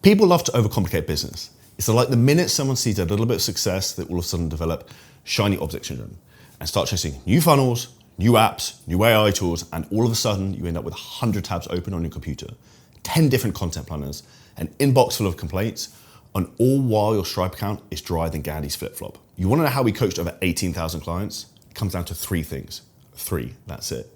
People love to overcomplicate business. It's like the minute someone sees a little bit of success, they all of a sudden develop shiny object syndrome and start chasing new funnels, new apps, new AI tools, and all of a sudden you end up with 100 tabs open on your computer, 10 different content planners, an inbox full of complaints, and all while your Stripe account is drier than Gandhi's flip-flop. You wanna know how we coached over 18,000 clients? It comes down to three things. Three, that's it.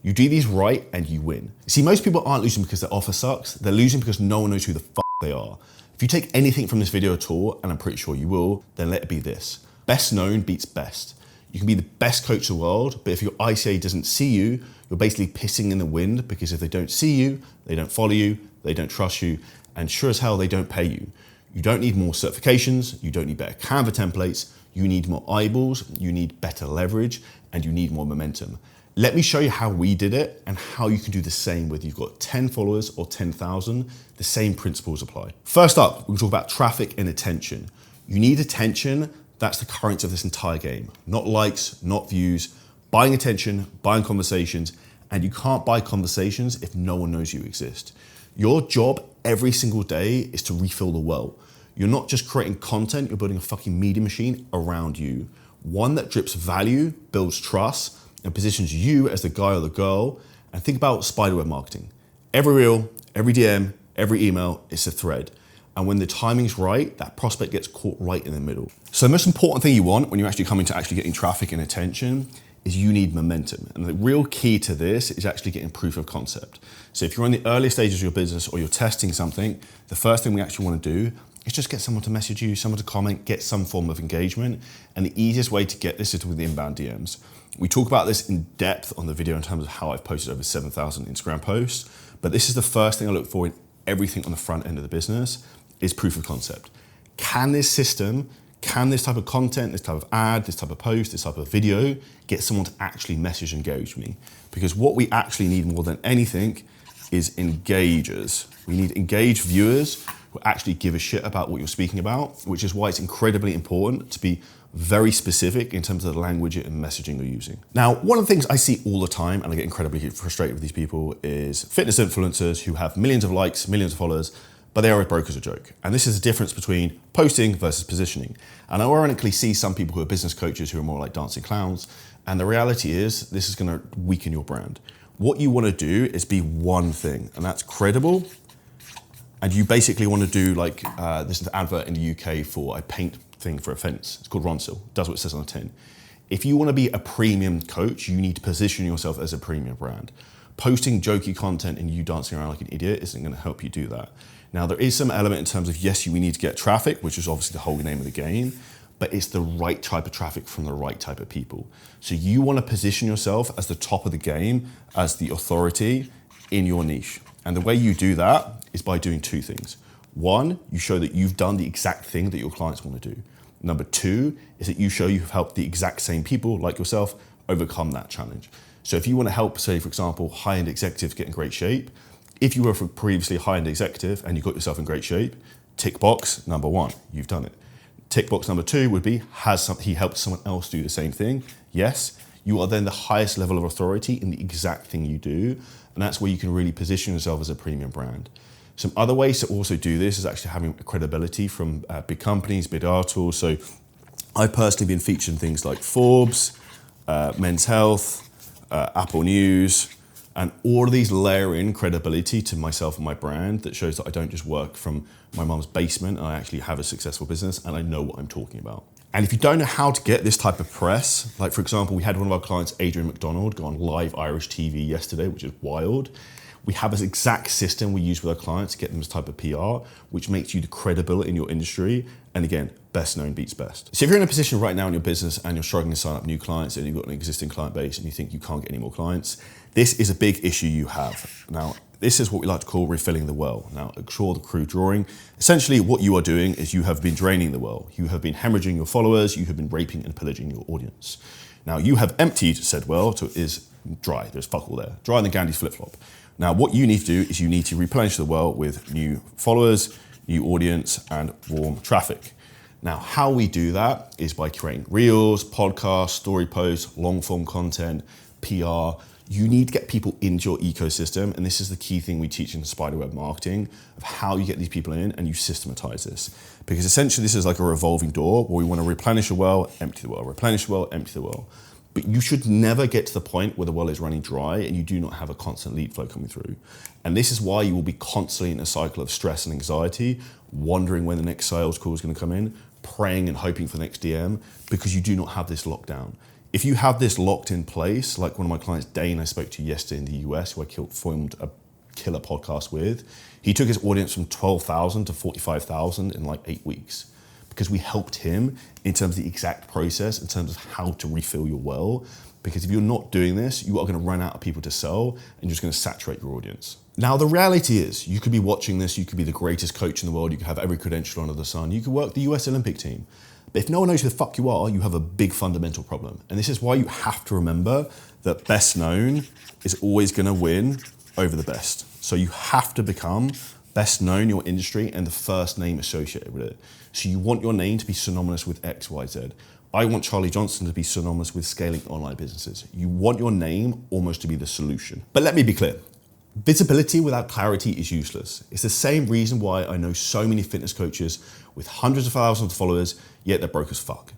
You do these right and you win. See, most people aren't losing because their offer sucks. They're losing because no one knows who the fuck they are. If you take anything from this video at all, and I'm pretty sure you will, then let it be this. Best known beats best. You can be the best coach in the world, but if your ICA doesn't see you, you're basically pissing in the wind, because if they don't see you, they don't follow you, they don't trust you, and sure as hell, they don't pay you. You don't need more certifications, you don't need better Canva templates, you need more eyeballs, you need better leverage, and you need more momentum. Let me show you how we did it and how you can do the same whether you've got 10 followers or 10,000, the same principles apply. First up, we'll talk about traffic and attention. You need attention, that's the current of this entire game. Not likes, not views, buying attention, buying conversations, and you can't buy conversations if no one knows you exist. Your job every single day is to refill the well. You're not just creating content, you're building a fucking media machine around you. One that drips value, builds trust, and positions you as the guy or the girl. And think about spiderweb marketing. Every reel, every DM, every email, it's a thread. And when the timing's right, that prospect gets caught right in the middle. So the most important thing you want when you're actually coming to actually getting traffic and attention is you need momentum. And the real key to this is actually getting proof of concept. So if you're in the early stages of your business or you're testing something, the first thing we actually want to do is just get someone to message you, someone to comment, get some form of engagement. And the easiest way to get this is with the inbound DMs. We talk about this in depth on the video in terms of how I've posted over 7,000 Instagram posts, but this is the first thing I look for in everything on the front end of the business is proof of concept. Can this system, can this type of content, this type of ad, this type of post, this type of video get someone to actually message and engage me? Because what we actually need more than anything is engagers. We need engaged viewers who actually give a shit about what you're speaking about, which is why it's incredibly important to be very specific in terms of the language and messaging you're using. Now, one of the things I see all the time, and I get incredibly frustrated with these people, is fitness influencers who have millions of likes, millions of followers, but they are broke as a joke. And this is the difference between posting versus positioning. And I ironically see some people who are business coaches who are more like dancing clowns. And the reality is this is gonna weaken your brand. What you wanna do is be one thing, and that's credible. And you basically wanna do like, this is an advert in the UK for a paint thing for a fence. It's called Ronsil, does what it says on the tin. If you wanna be a premium coach, you need to position yourself as a premium brand. Posting jokey content and you dancing around like an idiot isn't gonna help you do that. Now, there is some element in terms of, yes, we need to get traffic, which is obviously the whole name of the game, but it's the right type of traffic from the right type of people. So you wanna position yourself as the top of the game, as the authority in your niche. And the way you do that is by doing two things. One, you show that you've done the exact thing that your clients wanna do. Number two is that you show you've helped the exact same people like yourself overcome that challenge. So if you wanna help, say, for example, high-end executives get in great shape, if you were previously a high-end executive and you got yourself in great shape, tick box number one, you've done it. Tick box number two would be, he helped someone else do the same thing? Yes. You are then the highest level of authority in the exact thing you do, and that's where you can really position yourself as a premium brand. Some other ways to also do this is actually having credibility from big companies, big articles. So I've personally been featured in things like Forbes, Men's Health, Apple News, and all of these layer in credibility to myself and my brand that shows that I don't just work from my mum's basement, and I actually have a successful business and I know what I'm talking about. And if you don't know how to get this type of press, like for example, we had one of our clients, Adrian McDonald, go on live Irish TV yesterday, which is wild. We have this exact system we use with our clients to get them this type of PR, which makes you credible in your industry. And again, best known beats best. So if you're in a position right now in your business and you're struggling to sign up new clients and you've got an existing client base and you think you can't get any more clients, this is a big issue you have. Now, this is what we like to call refilling the well. Now, ignore the crude drawing. Essentially, what you are doing is you have been draining the well. You have been hemorrhaging your followers. You have been raping and pillaging your audience. Now, you have emptied said well to is dry. There's fuck all there. Drier than Gandhi's flip-flop. Now, what you need to do is you need to replenish the well with new followers, new audience, and warm traffic. Now, how we do that is by creating reels, podcasts, story posts, long form content, PR. You need to get people into your ecosystem, and this is the key thing we teach in Spiderweb marketing of how you get these people in and you systematize this. Because essentially this is like a revolving door where we want to replenish the well, empty the well, replenish the well, empty the well. But you should never get to the point where the well is running dry and you do not have a constant lead flow coming through. And this is why you will be constantly in a cycle of stress and anxiety, wondering when the next sales call is going to come in, praying and hoping for the next DM, because you do not have this locked down. If you have this locked in place, like one of my clients, Dane, I spoke to yesterday in the US, who I filmed a killer podcast with, he took his audience from 12,000 to 45,000 in like 8 weeks, because we helped him in terms of the exact process, in terms of how to refill your well. Because if you're not doing this, you are going to run out of people to sell and you're just going to saturate your audience. Now, the reality is you could be watching this, you could be the greatest coach in the world, you could have every credential under the sun, you could work the US Olympic team. But if no one knows who the fuck you are, you have a big fundamental problem. And this is why you have to remember that best known is always going to win over the best. So you have to become best known in your industry and the first name associated with it. So you want your name to be synonymous with X, Y, Z. I want Charlie Johnson to be synonymous with scaling online businesses. You want your name almost to be the solution. But let me be clear. Visibility without clarity is useless. It's the same reason why I know so many fitness coaches with hundreds of thousands of followers, yet they're broke as fuck.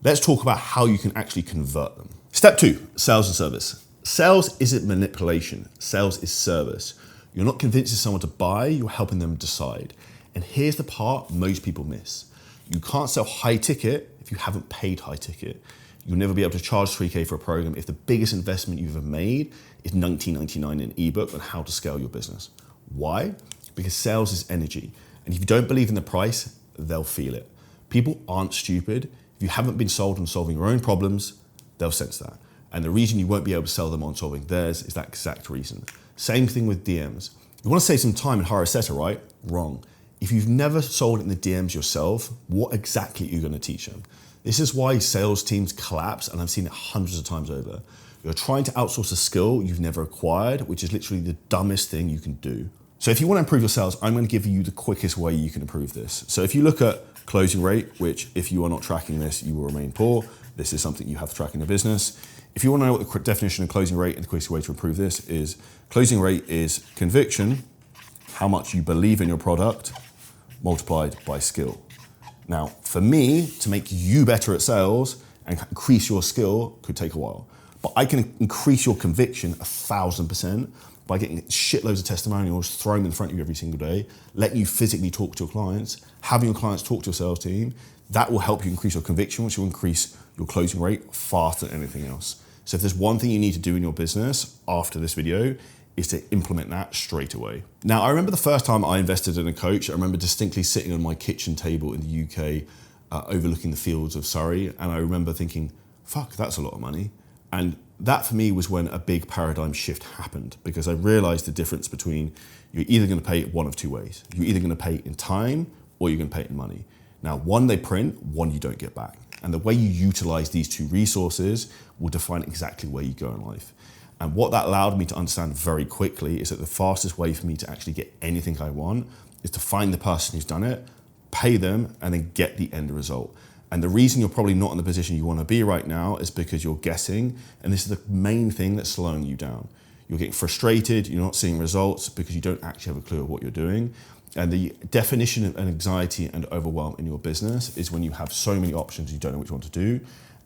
Let's talk about how you can actually convert them. Step 2, sales and service. Sales isn't manipulation. Sales is service. You're not convincing someone to buy, you're helping them decide. And here's the part most people miss. You can't sell high ticket if you haven't paid high ticket. You'll never be able to charge 3K for a program if the biggest investment you've ever made is $19.99 in an ebook on how to scale your business. Why? Because sales is energy. And if you don't believe in the price, they'll feel it. People aren't stupid. If you haven't been sold on solving your own problems, they'll sense that. And the reason you won't be able to sell them on solving theirs is that exact reason. Same thing with DMs. You want to save some time and hire a setter, right? Wrong. If you've never sold in the DMs yourself, what exactly are you going to teach them? This is why sales teams collapse, and I've seen it hundreds of times over. You're trying to outsource a skill you've never acquired, which is literally the dumbest thing you can do. So if you want to improve your sales, I'm going to give you the quickest way you can improve this. So if you look at closing rate, which if you are not tracking this, you will remain poor. This is something you have to track in your business. If you want to know what the definition of closing rate and the quickest way to improve this is, closing rate is conviction, how much you believe in your product, multiplied by skill. Now, for me, to make you better at sales and increase your skill could take a while. But I can increase your conviction 1,000% by getting shitloads of testimonials, throwing them in front of you every single day, letting you physically talk to your clients, having your clients talk to your sales team. That will help you increase your conviction, which will increase your closing rate faster than anything else. So if there's one thing you need to do in your business after this video, is to implement that straight away. Now, I remember the first time I invested in a coach. I remember distinctly sitting on my kitchen table in the UK, overlooking the fields of Surrey. And I remember thinking, fuck, that's a lot of money. And that for me was when a big paradigm shift happened, because I realized the difference between you're either going to pay it one of two ways. You're either going to pay it in time or you're going to pay it in money. Now, one they print, one you don't get back. And the way you utilize these two resources will define exactly where you go in life. And what that allowed me to understand very quickly is that the fastest way for me to actually get anything I want is to find the person who's done it, pay them, and then get the end result. And the reason you're probably not in the position you want to be right now is because you're guessing, and this is the main thing that's slowing you down. You're getting frustrated, you're not seeing results because you don't actually have a clue of what you're doing. And the definition of anxiety and overwhelm in your business is when you have so many options, you don't know which one to do.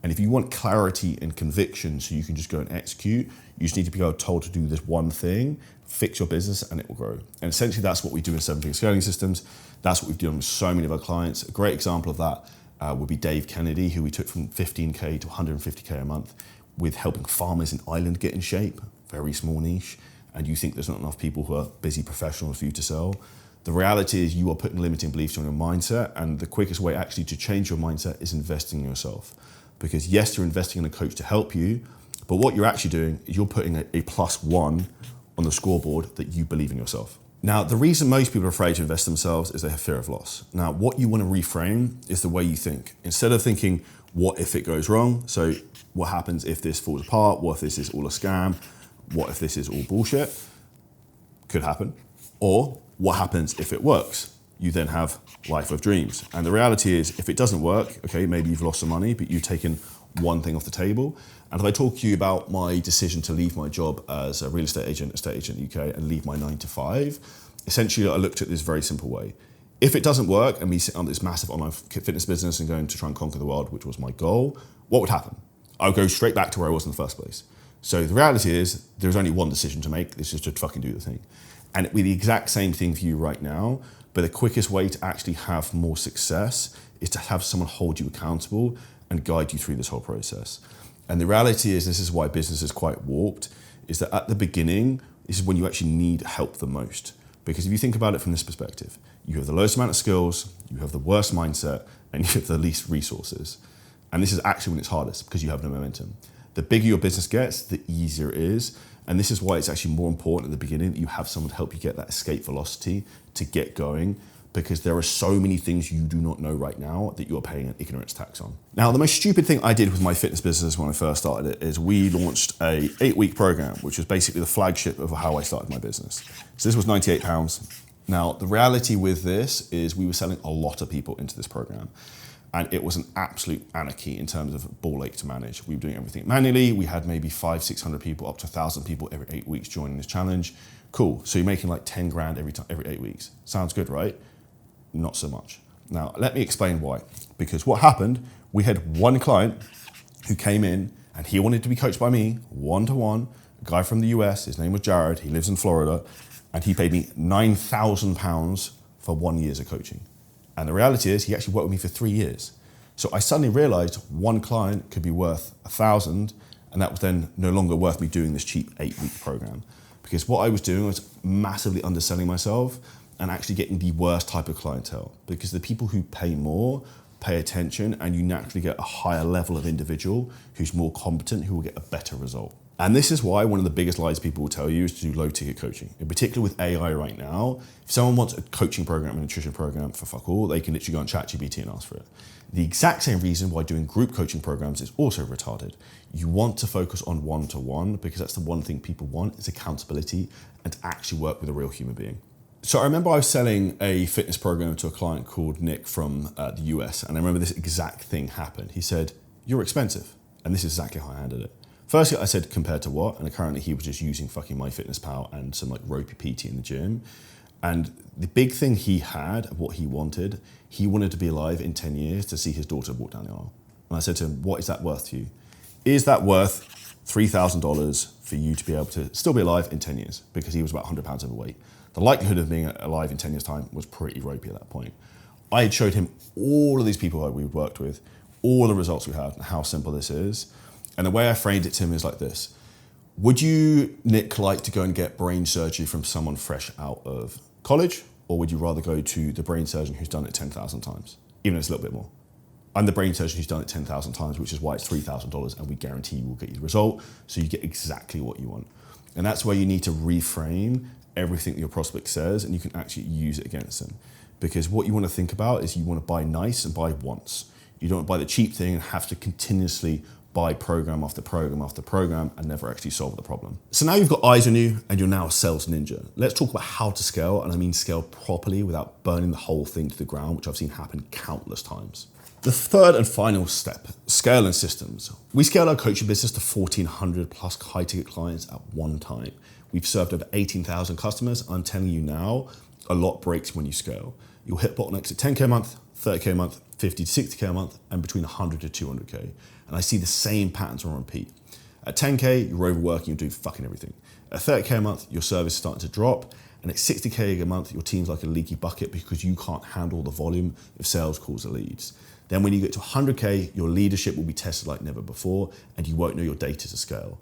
And if you want clarity and conviction so you can just go and execute, you just need to be told to do this one thing, fix your business, and it will grow. And essentially that's what we do in 7-Figure Scaling Systems. That's what we've done with so many of our clients. A great example of that would be Dave Kennedy, who we took from 15K to 150K a month with helping farmers in Ireland get in shape, very small niche. And you think there's not enough people who are busy professionals for you to sell. The reality is you are putting limiting beliefs on your mindset, and the quickest way actually to change your mindset is investing in yourself. Because yes, you're investing in a coach to help you, but what you're actually doing is you're putting a +1 on the scoreboard that you believe in yourself. Now, the reason most people are afraid to invest themselves is they have fear of loss. Now, what you want to reframe is the way you think. Instead of thinking, what if it goes wrong? So what happens if this falls apart? What if this is all a scam? What if this is all bullshit? Could happen. Or what happens if it works? You then have life of dreams. And the reality is, if it doesn't work, okay, maybe you've lost some money, but you've taken one thing off the table. And if I talk to you about my decision to leave my job as a real estate agent UK, and leave my 9 to 5, essentially I looked at this very simple way. If it doesn't work and me sit on this massive online fitness business and going to try and conquer the world, which was my goal, what would happen? I would go straight back to where I was in the first place. So the reality is there's only one decision to make. This is to fucking do the thing. And it'd be the exact same thing for you right now, but the quickest way to actually have more success is to have someone hold you accountable and guide you through this whole process. And the reality is, this is why business is quite warped, is that at the beginning, this is when you actually need help the most. Because if you think about it from this perspective, you have the lowest amount of skills, you have the worst mindset, and you have the least resources. And this is actually when it's hardest, because you have no momentum. The bigger your business gets, the easier it is. And this is why it's actually more important at the beginning that you have someone to help you get that escape velocity to get going, because there are so many things you do not know right now that you're paying an ignorance tax on. Now, the most stupid thing I did with my fitness business when I first started it is we launched a 8-week program, which was basically the flagship of how I started my business. So this was £98. Now, the reality with this is we were selling a lot of people into this program. And it was an absolute anarchy in terms of ball ache to manage. We were doing everything manually. We had maybe 500-600 people, up to 1,000 people every 8 weeks joining this challenge. Cool, so you're making like 10 grand every 8 weeks. Sounds good, right? Not so much. Now, let me explain why. Because what happened, we had one client who came in and he wanted to be coached by me, one-to-one, a guy from the US, his name was Jared, he lives in Florida, and he paid me £9,000 for 1 year of coaching. And the reality is he actually worked with me for 3 years. So I suddenly realized one client could be worth 1,000, and that was then no longer worth me doing this cheap 8-week program. Because what I was doing was massively underselling myself and actually getting the worst type of clientele. Because the people who pay more pay attention, and you naturally get a higher level of individual who's more competent, who will get a better result. And this is why one of the biggest lies people will tell you is to do low ticket coaching. In particular with AI right now, if someone wants a coaching program, a nutrition program for fuck all, they can literally go on ChatGPT and ask for it. The exact same reason why doing group coaching programs is also retarded. You want to focus on one-to-one because that's the one thing people want, is accountability and to actually work with a real human being. So I remember I was selling a fitness program to a client called Nick from the US, and I remember this exact thing happened. He said, "You're expensive." And this is exactly how I handled it. Firstly, I said, compared to what? And apparently he was just using fucking MyFitnessPal and some like ropey PT in the gym. And the big thing he had of what he wanted to be alive in 10 years to see his daughter walk down the aisle. And I said to him, what is that worth to you? Is that worth $3,000 for you to be able to still be alive in 10 years? Because he was about 100 pounds overweight. The likelihood of being alive in 10 years' time was pretty ropey at that point. I had showed him all of these people that we'd worked with, all the results we had, and how simple this is. And the way I framed it to him is like this. Would you, Nick, like to go and get brain surgery from someone fresh out of college? Or would you rather go to the brain surgeon who's done it 10,000 times? Even if it's a little bit more. I'm the brain surgeon who's done it 10,000 times, which is why it's $3,000, and we guarantee you will get you the result, so you get exactly what you want. And that's where you need to reframe everything that your prospect says, and you can actually use it against them. Because what you want to think about is you want to buy nice and buy once. You don't buy the cheap thing and have to continuously buy program after program after program and never actually solve the problem. So now you've got eyes on you and you're now a sales ninja. Let's talk about how to scale, and I mean scale properly without burning the whole thing to the ground, which I've seen happen countless times. The third and final step, scale and systems. We scaled our coaching business to 1,400 plus high ticket clients at one time. We've served over 18,000 customers. I'm telling you now, a lot breaks when you scale. You'll hit bottlenecks at 10K a month, 30K a month, 50 to 60K a month, and between 100 to 200K. And I see the same patterns on repeat. At 10K, you're overworking, you're doing fucking everything. At 30K a month, your service is starting to drop. And at 60K a month, your team's like a leaky bucket because you can't handle the volume of sales calls or leads. Then when you get to 100K, your leadership will be tested like never before, and you won't know your data to scale.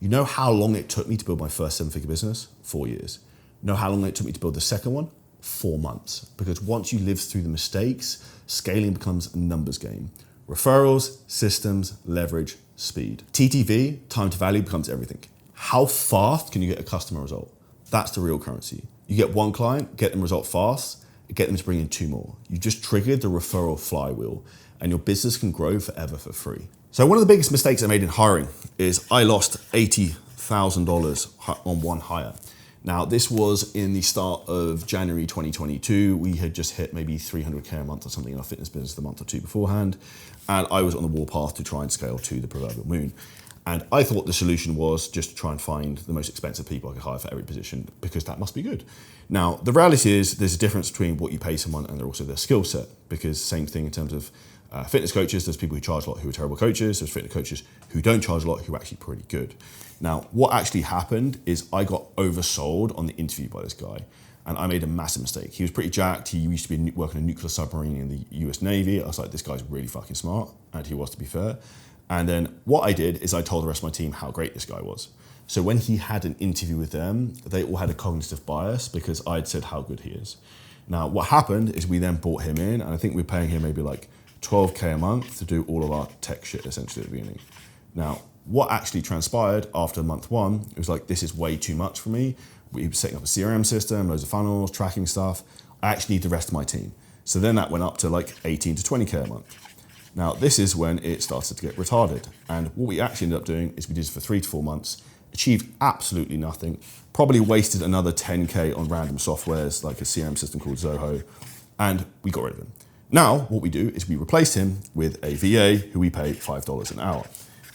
You know how long it took me to build my first 7-figure business? 4 years. You know how long it took me to build the second one? 4 months. Because once you live through the mistakes, scaling becomes a numbers game. Referrals, systems, leverage, speed. TTV, time to value, becomes everything. How fast can you get a customer result? That's the real currency. You get one client, get them result fast, get them to bring in 2 more. You just triggered the referral flywheel, and your business can grow forever for free. So one of the biggest mistakes I made in hiring is I lost $80,000 on one hire. Now, this was in the start of January 2022. We had just hit maybe 300K a month or something in our fitness business the month or two beforehand. And I was on the warpath to try and scale to the proverbial moon. And I thought the solution was just to try and find the most expensive people I could hire for every position, because that must be good. Now, the reality is there's a difference between what you pay someone and also their skill set, because same thing in terms of fitness coaches. There's people who charge a lot who are terrible coaches. There's fitness coaches who don't charge a lot who are actually pretty good. Now, what actually happened is I got oversold on the interview by this guy, and I made a massive mistake. He was pretty jacked. He used to be working a nuclear submarine in the US Navy. I was like, this guy's really fucking smart, and he was, to be fair. And then what I did is I told the rest of my team how great this guy was. So when he had an interview with them, they all had a cognitive bias because I'd said how good he is. Now, what happened is we then brought him in, and I think we're paying him maybe like 12K a month to do all of our tech shit essentially at the beginning. Now, what actually transpired after month one, it was like, this is way too much for me. We were setting up a CRM system, loads of funnels, tracking stuff. I actually need the rest of my team. So then that went up to like 18 to 20K a month. Now, this is when it started to get retarded. And what we actually ended up doing is we did it for 3 to 4 months, achieved absolutely nothing, probably wasted another 10K on random softwares like a CRM system called Zoho, and we got rid of him. Now, what we do is we replaced him with a VA who we pay $5 an hour.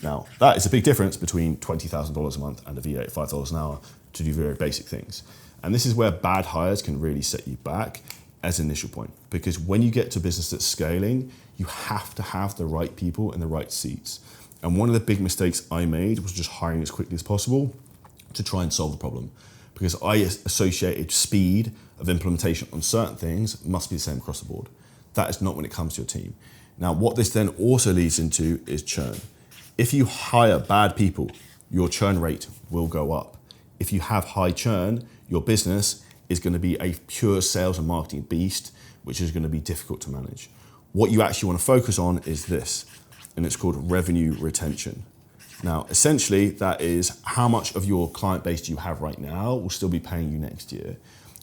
Now, that is a big difference between $20,000 a month and a VA at $5 an hour to do very basic things. And this is where bad hires can really set you back as an initial point. Because when you get to a business that's scaling, you have to have the right people in the right seats. And one of the big mistakes I made was just hiring as quickly as possible to try and solve the problem. Because I associated speed of implementation on certain things must be the same across the board. That is not when it comes to your team. Now, what this then also leads into is churn. If you hire bad people, your churn rate will go up. If you have high churn, your business is going to be a pure sales and marketing beast, which is going to be difficult to manage. What you actually want to focus on is this, and it's called revenue retention. Now, essentially, that is how much of your client base do you have right now will still be paying you next year.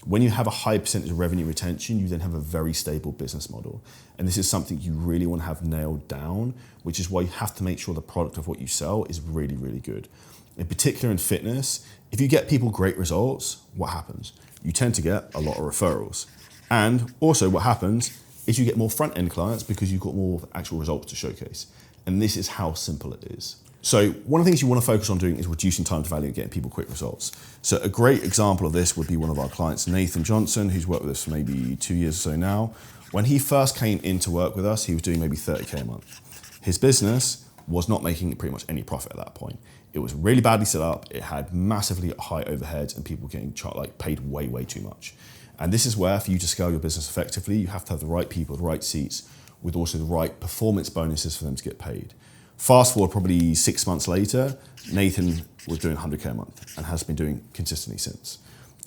When you have a high percentage of revenue retention, you then have a very stable business model. And this is something you really want to have nailed down, which is why you have to make sure the product of what you sell is really, really good. In particular in fitness, if you get people great results, what happens? You tend to get a lot of referrals. And also what happens is you get more front-end clients because you've got more actual results to showcase. And this is how simple it is. So one of the things you want to focus on doing is reducing time to value and getting people quick results. So a great example of this would be one of our clients, Nathan Johnson, who's worked with us for maybe 2 years or so now. When he first came into work with us, he was doing maybe 30K a month. His business was not making pretty much any profit at that point. It was really badly set up. It had massively high overheads and people getting paid way, way too much. And this is where, for you to scale your business effectively, you have to have the right people, the right seats, with also the right performance bonuses for them to get paid. Fast forward probably 6 months later, Nathan was doing 100K a month and has been doing consistently since.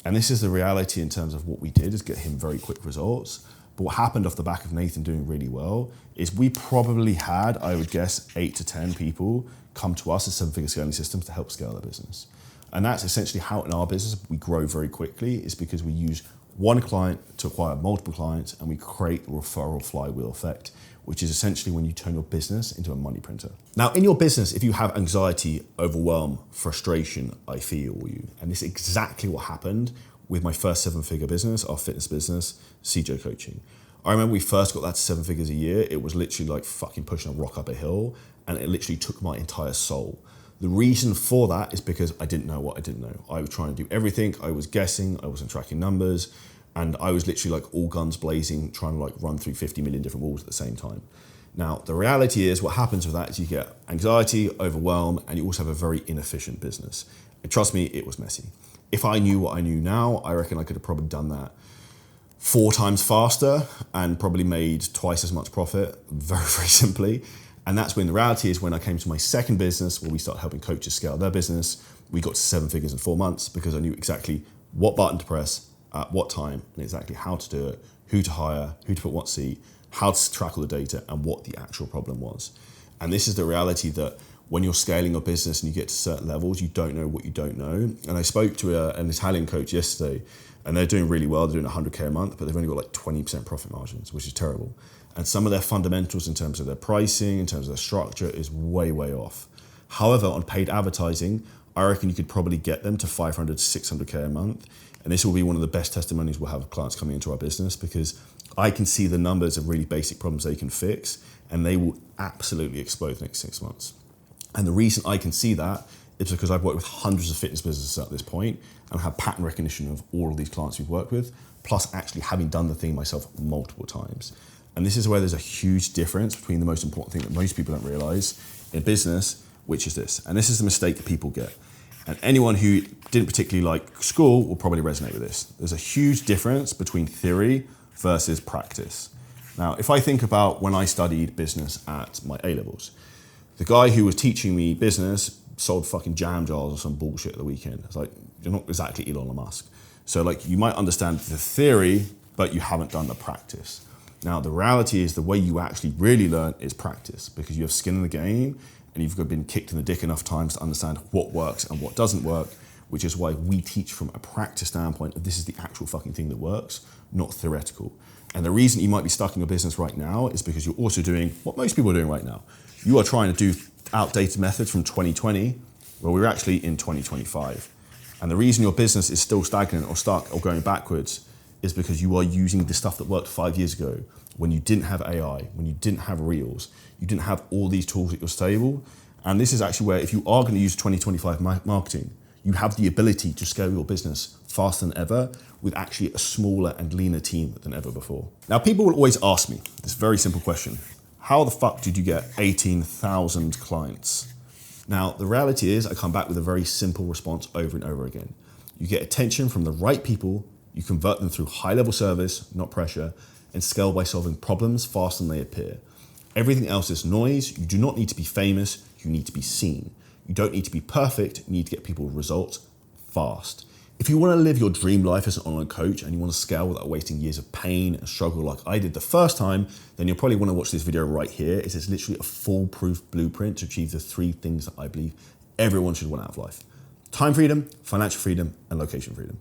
And this is the reality in terms of what we did, is get him very quick results. But what happened off the back of Nathan doing really well is we probably had, I would guess, 8 to 10 people come to us as seven-figure scaling systems to help scale their business. And that's essentially how in our business we grow very quickly, is because we use one client to acquire multiple clients, and we create a referral flywheel effect, which is essentially when you turn your business into a money printer. Now, in your business, if you have anxiety, overwhelm, frustration, I feel you. And this is exactly what happened with my first seven-figure business, our fitness business, CJ Coaching. I remember we first got that to 7 figures a year. It was literally like fucking pushing a rock up a hill, and it literally took my entire soul. The reason for that is because I didn't know what I didn't know. I was trying to do everything. I was guessing. I wasn't tracking numbers. And I was literally like all guns blazing, trying to run through 50 million different walls at the same time. Now, the reality is what happens with that is you get anxiety, overwhelm, and you also have a very inefficient business. And trust me, it was messy. If I knew what I knew now, I reckon I could have probably done that 4 times faster and probably made twice as much profit, very, very simply. And that's when the reality is when I came to my second business, where we started helping coaches scale their business, we got to 7 figures in 4 months because I knew exactly what button to press, at what time, and exactly how to do it, who to hire, who to put what seat, how to track all the data, and what the actual problem was. And this is the reality that when you're scaling your business and you get to certain levels, you don't know what you don't know. And I spoke to an Italian coach yesterday, and they're doing really well. They're doing 100K a month, but they've only got like 20% profit margins, which is terrible. And some of their fundamentals in terms of their pricing, in terms of their structure, is way, way off. However, on paid advertising, I reckon you could probably get them to 500 to 600K a month. And this will be one of the best testimonies we'll have of clients coming into our business, because I can see the numbers of really basic problems they can fix, and they will absolutely explode the next 6 months. And the reason I can see that is because I've worked with hundreds of fitness businesses at this point and have pattern recognition of all of these clients we've worked with, plus actually having done the thing myself multiple times. And this is where there's a huge difference between the most important thing that most people don't realize in business, which is this. And this is the mistake that people get. And anyone who didn't particularly like school will probably resonate with this. There's a huge difference between theory versus practice. Now, if I think about when I studied business at my A-levels, the guy who was teaching me business sold fucking jam jars or some bullshit at the weekend. It's like, you're not exactly Elon Musk. So like, you might understand the theory, but you haven't done the practice. Now, the reality is the way you actually really learn is practice, because you have skin in the game and you've been kicked in the dick enough times to understand what works and what doesn't work, which is why we teach from a practice standpoint. This is the actual fucking thing that works, not theoretical. And the reason you might be stuck in your business right now is because you're also doing what most people are doing right now. You are trying to do outdated methods from 2020, where we're actually in 2025. And the reason your business is still stagnant or stuck or going backwards is because you are using the stuff that worked 5 years ago, when you didn't have AI, when you didn't have Reels, you didn't have all these tools at your stable. And this is actually where, if you are going to use 2025 marketing, you have the ability to scale your business faster than ever with actually a smaller and leaner team than ever before. Now, people will always ask me this very simple question: how the fuck did you get 18,000 clients? Now, the reality is I come back with a very simple response over and over again. You get attention from the right people, you convert them through high-level service, not pressure, and scale by solving problems faster than they appear. Everything else is noise. You do not need to be famous, you need to be seen. You don't need to be perfect, you need to get people results fast. If you want to live your dream life as an online coach and you want to scale without wasting years of pain and struggle like I did the first time, then you'll probably want to watch this video right here. It is literally a foolproof blueprint to achieve the 3 things that I believe everyone should want out of life: time freedom, financial freedom, and location freedom.